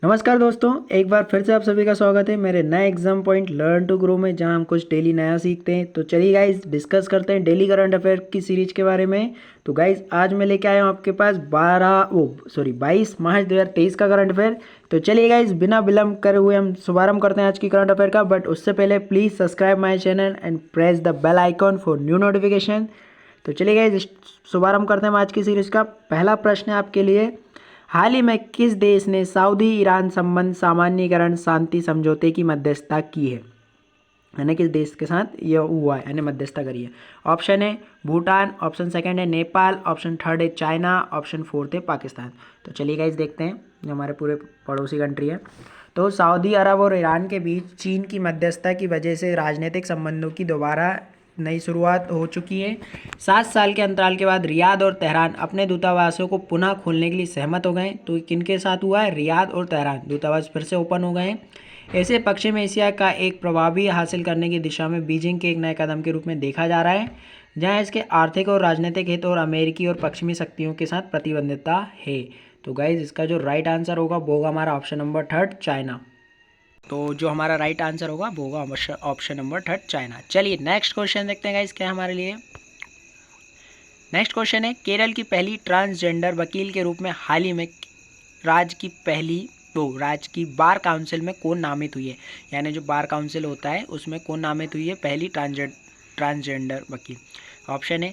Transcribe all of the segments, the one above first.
नमस्कार दोस्तों, एक बार फिर से आप सभी का स्वागत है मेरे नए exam point learn to grow में, जहां हम कुछ डेली नया सीखते हैं। तो चलिए गाइज डिस्कस करते हैं डेली करंट अफेयर की सीरीज के बारे में। तो गाइज आज मैं लेके आया हूं आपके पास 22 मार्च 2023 का करंट अफेयर। तो चलिए गाइज बिना विलंब करे हुए हम शुभारंभ करते हैं आज की करंट अफेयर का। बट उससे पहले please subscribe my channel and press the bell icon for new notification. तो चलिए गाइज शुभारंभ करते हैं आज की सीरीज का। पहला प्रश्न है आपके लिए, हाल ही में किस देश ने सऊदी ईरान संबंध सामान्यीकरण शांति समझौते की मध्यस्थता की है? यानी किस देश के साथ यह हुआ है, यानी मध्यस्थता करी है? ऑप्शन है भूटान, ऑप्शन सेकंड है नेपाल, ऑप्शन थर्ड है चाइना, ऑप्शन फोर्थ है पाकिस्तान। तो चलिए गाइस देखते हैं, जो हमारे पूरे पड़ोसी कंट्री है। तो सऊदी अरब और ईरान के बीच चीन की मध्यस्थता की वजह से राजनीतिक संबंधों की दोबारा नई शुरुआत हो चुकी है। 7 साल के अंतराल के बाद रियाद और तेहरान अपने दूतावासों को पुनः खोलने के लिए सहमत हो गए। तो किनके साथ हुआ है? रियाद और तेहरान दूतावास फिर से ओपन हो गए हैं। ऐसे पश्चिम एशिया का एक प्रभावी हासिल करने की दिशा में बीजिंग के एक नए कदम के रूप में देखा जा रहा है, जहां इसके आर्थिक और राजनीतिक हित और अमेरिकी और पश्चिमी शक्तियों के साथ प्रतिबद्धता है। तो गाइज इसका जो राइट आंसर होगा वो होगा हमारा ऑप्शन नंबर थर्ड चाइना। तो जो हमारा राइट आंसर होगा वो होगा ऑप्शन नंबर थर्ड चाइना। चलिए नेक्स्ट क्वेश्चन देखते हैं गाइस क्या है हमारे लिए। नेक्स्ट क्वेश्चन है, केरल की पहली ट्रांसजेंडर वकील के रूप में हाल ही में राज्य की बार काउंसिल में कौन नामित हुई है? यानी जो बार काउंसिल होता है उसमें कौन नामित हुई है पहली ट्रांसजेंडर वकील? ऑप्शन है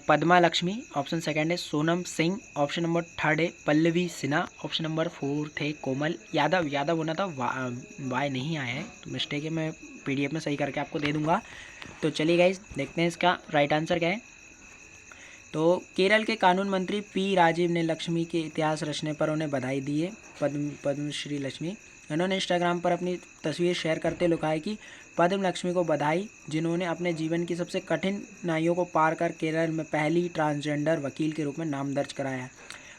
पद्मा लक्ष्मी, ऑप्शन सेकंड है Sonam Singh, option number third है Pallavi Sinha, option number fourth है कोमल यादव। यादव होना था, वाई नहीं आया है तो मिस्टेक है, मैं पीडीएफ में सही करके आपको दे दूंगा। तो चलिए गाइस देखते हैं इसका राइट आंसर क्या है। तो केरल के कानून मंत्री पी राजीव ने लक्ष्मी के इतिहास रचने पर उन्हें बधाई दी है। पद्मश्री लक्ष्मी, इन्होंने इंस्टाग्राम पर अपनी तस्वीर शेयर करते लिखा है कि पद्म लक्ष्मी को बधाई, जिन्होंने अपने जीवन की सबसे कठिनाइयों को पार कर केरल में पहली ट्रांसजेंडर वकील के रूप में नाम दर्ज कराया।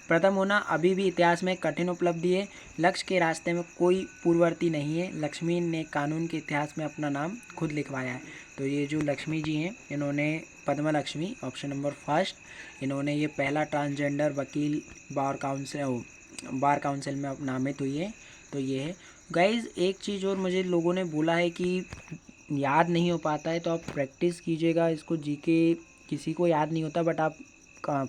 प्रथम होना अभी भी इतिहास में कठिन उपलब्धि है। लक्ष्य के रास्ते में कोई पूर्ववर्ती नहीं है। लक्ष्मी ने कानून के इतिहास में अपना नाम खुद लिखवाया है। तो ये जो लक्ष्मी जी हैं, इन्होंने Padma Lakshmi option number first, इन्होंने ये पहला ट्रांसजेंडर वकील बार काउंसिल में नामित हुई है। तो ये है गाइज। एक चीज़ और मुझे लोगों ने बोला है कि याद नहीं हो पाता है, तो आप प्रैक्टिस कीजिएगा इसको। जीके किसी को याद नहीं होता, बट आप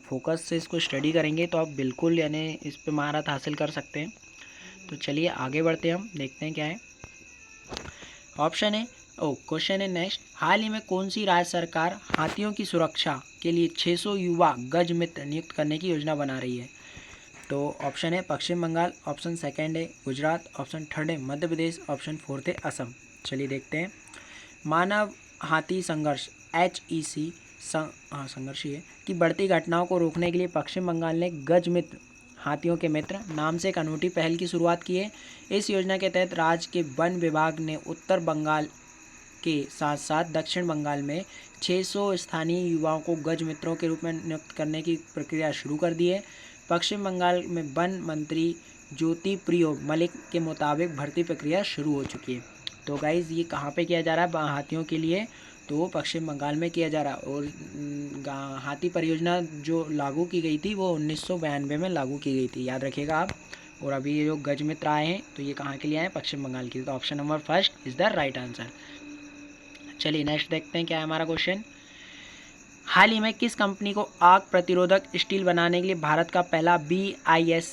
फोकस से इसको स्टडी करेंगे तो आप बिल्कुल यानी इस पे महारत हासिल कर सकते हैं। तो चलिए आगे बढ़ते हैं, हम देखते हैं क्या है। ऑप्शन है क्वेश्चन है नेक्स्ट, हाल ही में कौन सी राज्य सरकार हाथियों की सुरक्षा के लिए 600 युवा गज मित्र नियुक्त करने की योजना बना रही है? तो ऑप्शन है पश्चिम बंगाल, ऑप्शन सेकंड है गुजरात, ऑप्शन थर्ड है मध्य प्रदेश, ऑप्शन फोर्थ है असम। चलिए देखते हैं। मानव हाथी संघर्ष HEC संघर्ष ही है कि बढ़ती घटनाओं को रोकने के लिए पश्चिम बंगाल ने गज मित्र हाथियों के मित्र नाम से एक अनूठी पहल की शुरुआत की है। इस योजना के तहत राज्य के वन विभाग ने उत्तर बंगाल के साथ साथ दक्षिण बंगाल में 600 स्थानीय युवाओं को गज मित्रों के रूप में नियुक्त करने की प्रक्रिया शुरू कर दी है। पश्चिम बंगाल में वन मंत्री ज्योति प्रियो मलिक के मुताबिक भर्ती प्रक्रिया शुरू हो चुकी है। तो गाइज़ ये कहाँ पे किया जा रहा है हाथियों के लिए? तो पश्चिम बंगाल में किया जा रहा है। और हाथी परियोजना जो लागू की गई थी वो 1992 में लागू की गई थी, याद रखिएगा आप। और अभी ये जो गज मित्र आए हैं तो ये कहाँ के लिए आए हैं? पश्चिम बंगाल के लिए। तो option number first is the right answer. चलिए नेक्स्ट देखते हैं क्या है हमारा क्वेश्चन। हाल ही में किस कंपनी को आग प्रतिरोधक स्टील बनाने के लिए भारत का पहला BIS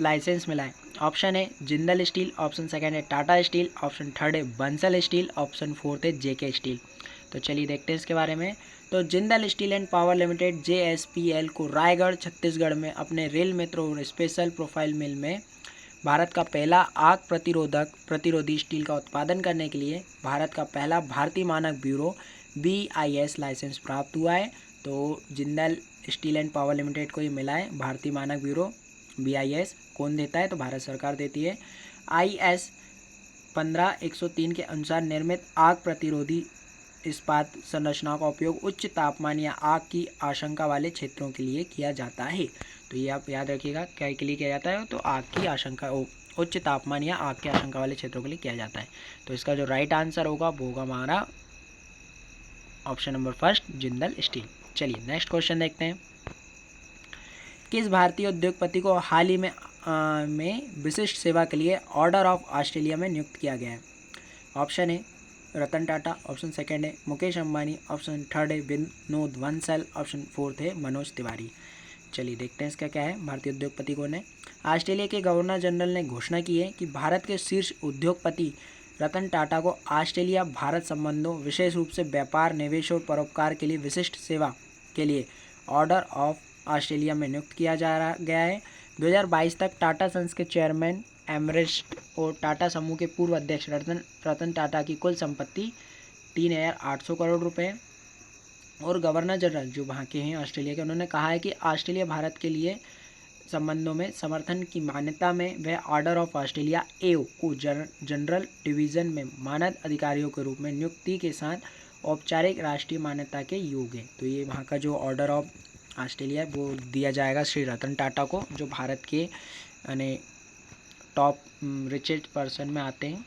लाइसेंस मिला है? ऑप्शन है जिंदल स्टील, ऑप्शन सेकंड है टाटा स्टील, ऑप्शन थर्ड है बंसल स्टील, ऑप्शन फोर्थ है JK स्टील। तो चलिए देखते हैं इसके बारे में। तो Jindal steel and power limited JSPL को रायगढ़ छत्तीसगढ़ में अपने रेल मेट्रो और स्पेशल प्रोफाइल मिल में भारत का पहला आग प्रतिरोधी स्टील का उत्पादन करने के लिए भारत का पहला भारतीय मानक ब्यूरो BIS लाइसेंस प्राप्त हुआ है। तो Jindal steel and power limited को ये मिला है भारतीय मानक ब्यूरो BIS। कौन देता है? तो भारत सरकार देती है। IS 15103 के अनुसार निर्मित आग प्रतिरोधी इस्पात संरचनाओं का उपयोग उच्च तापमान या आग की आशंका वाले क्षेत्रों के लिए किया जाता है। तो ये आप याद रखिएगा, क्या के लिए किया जाता है? तो आग की आशंका उच्च तापमान या आग की आशंका वाले क्षेत्रों के लिए किया जाता है। तो इसका जो राइट आंसर होगा वो होगा हमारा option number first Jindal steel. चलिए नेक्स्ट क्वेश्चन देखते हैं। किस भारतीय उद्योगपति को हाल ही में में विशिष्ट सेवा के लिए ऑर्डर ऑफ ऑस्ट्रेलिया में नियुक्त किया गया है? Option A Ratan Tata, option second है मुकेश अंबानी, ऑप्शन थर्ड है विनोद बंसल, ऑप्शन फोर्थ है मनोज तिवारी। चलिए देखते हैं इसका क्या है। भारतीय उद्योगपति कौन है? ऑस्ट्रेलिया के गवर्नर जनरल ने घोषणा की है कि भारत के शीर्ष उद्योगपति रतन टाटा को ऑस्ट्रेलिया भारत संबंधों, विशेष रूप से व्यापार, निवेश और परोपकार के लिए विशिष्ट सेवा के लिए ऑर्डर ऑफ ऑस्ट्रेलिया में नियुक्त किया गया है। 2022 तक टाटा सन्स के चेयरमैन एमरेस्ट और टाटा समूह के पूर्व अध्यक्ष रतन टाटा की कुल संपत्ति 3,800 करोड़ रुपए। और गवर्नर जनरल जो वहाँ के हैं ऑस्ट्रेलिया के, उन्होंने कहा है कि ऑस्ट्रेलिया भारत के लिए संबंधों में समर्थन की मान्यता में वह ऑर्डर ऑफ ऑस्ट्रेलिया एओ को जनरल डिवीज़न में मानद अधिकारियों के रूप में नियुक्ति के साथ औपचारिक राष्ट्रीय मान्यता के योग्य है। तो ये वहाँ का जो ऑर्डर ऑफ ऑस्ट्रेलिया है वो दिया जाएगा श्री रतन टाटा को, जो भारत के यानी टॉप रिचेस्ट पर्सन में आते हैं।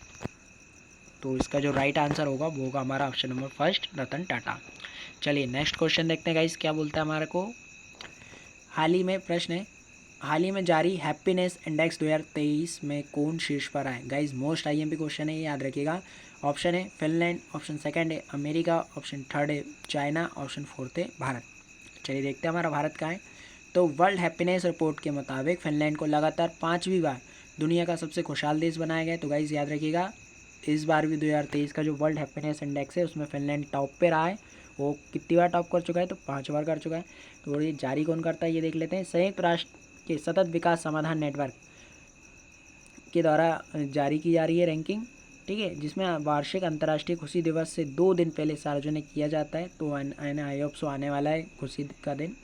तो इसका जो राइट आंसर होगा वो होगा हमारा option number first, Ratan Tata. चलिए नेक्स्ट क्वेश्चन देखते हैं गाइस क्या बोलता है हमारे को। हाल ही में प्रश्न है, हाल ही में जारी हैप्पीनेस इंडेक्स 2023 में कौन शीर्ष पर आए? गाइस मोस्ट आईएमपी क्वेश्चन है, ये याद रखिएगा। ऑप्शन है फिनलैंड, ऑप्शन सेकंड है अमेरिका, ऑप्शन थर्ड है चाइना, ऑप्शन फोर्थ है भारत। चलिए देखते हैं हमारा भारत कहाँ है। तो वर्ल्ड हैप्पीनेस रिपोर्ट के मुताबिक फिनलैंड को लगातार 5वीं बार दुनिया का सबसे खुशहाल देश बनाया गया। तो गाइस याद रखिएगा, इस बार भी 2023 का जो वर्ल्ड हैप्पीनेस इंडेक्स है उसमें फिनलैंड टॉप पे रहा है। वो कितनी बार टॉप कर चुका है? तो 5 बार कर चुका है। तो ये जारी कौन करता है ये देख लेते हैं। संयुक्त राष्ट्र के सतत विकास समाधान नेटवर्क के द्वारा जारी की जा रही है रैंकिंग, ठीक है, जिसमें वार्षिक अंतर्राष्ट्रीय खुशी दिवस से 2 दिन पहले सार्वजनिक किया जाता है। तो आई होप सो आने वाला है खुशी का दिन।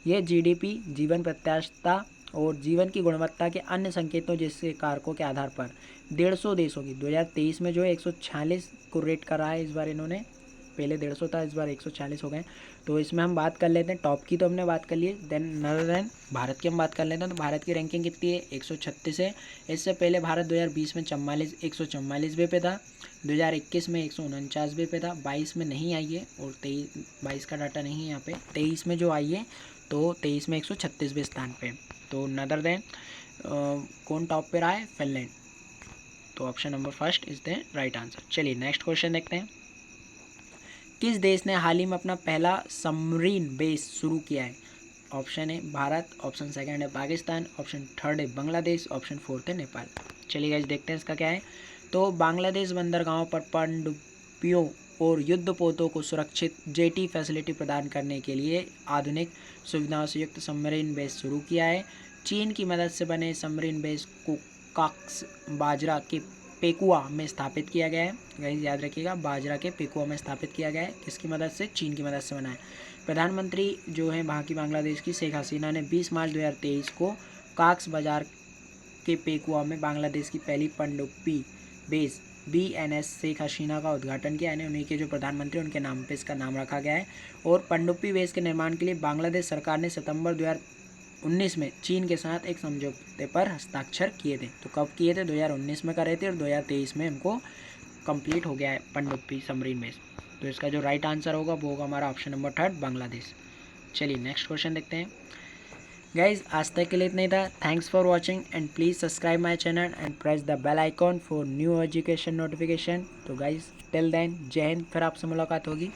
ये जीडीपी, जीवन प्रत्याशा और जीवन की गुणवत्ता के अन्य संकेतों जैसे कारकों के आधार पर 150 देशों की 2023 में जो है 146 को रेट करा है इस बार इन्होंने। पहले 150 था, इस बार 146 हो गए। तो इसमें हम बात कर लेते हैं, टॉप की तो हमने बात कर ली, देन भारत की हम बात कर लेते हैं। तो भारत की रैंकिंग कितनी है? 136 है। इससे पहले भारत 2020 में 144वें पे था, 2021 में 149वें पे था, 22 में नहीं आई है और 22 का डाटा नहीं है यहाँ पे। 23 में जो आई है तो 23 में 136वें स्थान पे। तो नदर देन कौन टॉप पे रहा है? फिनलैंड। तो option number first is the right answer. चलिए नेक्स्ट क्वेश्चन देखते हैं। किस देश ने हाल ही में अपना पहला सबमरीन बेस शुरू किया है? ऑप्शन है भारत, ऑप्शन सेकंड है पाकिस्तान, ऑप्शन थर्ड है बांग्लादेश, ऑप्शन फोर्थ है नेपाल। चलिए गाइस देखते हैं इसका क्या है। तो बांग्लादेश बंदरगाहों पर पनडुब्बियों और युद्धपोतों को सुरक्षित जेटी फैसिलिटी प्रदान करने के लिए आधुनिक सुविधाओं से युक्त सबमरीन बेस शुरू किया है। चीन की मदद से बने सबमरीन बेस को कॉक्स बाजरा के पेकुआ में स्थापित किया गया है। गाइस याद रखिएगा, बाजरा के पेकुआ में स्थापित किया गया है। किसकी मदद से? चीन की मदद से बना है। प्रधानमंत्री जो है वहाँ की बांग्लादेश की शेख हसीना ने 20 मार्च 2023 को कॉक्स बाजार के पेकुआ में बांग्लादेश की पहली पनडुब्बी बेस BNS शेख हसीना का उद्घाटन किया। यानी उन्हीं के जो प्रधानमंत्री उनके नाम पे इसका नाम रखा गया है। और पनडुब्बी बेस के निर्माण के लिए बांग्लादेश सरकार ने सितंबर 2019 में चीन के साथ एक समझौते पर हस्ताक्षर किए थे। तो कब किए थे? 2019 में करे थे और 2023 में हमको कंप्लीट हो गया है पनडुब्बी सबमरीन बेस। तो इसका जो राइट आंसर होगा वो होगा हमारा ऑप्शन नंबर थर्ड, बांग्लादेश। चलिए नेक्स्ट क्वेश्चन देखते हैं। गाइज आज तक के लिए इतना ही था। Thanks for watching and please subscribe my channel and press the bell icon for new education notification. तो गाइज टिल देन जय हिंद, फिर आपसे मुलाकात होगी।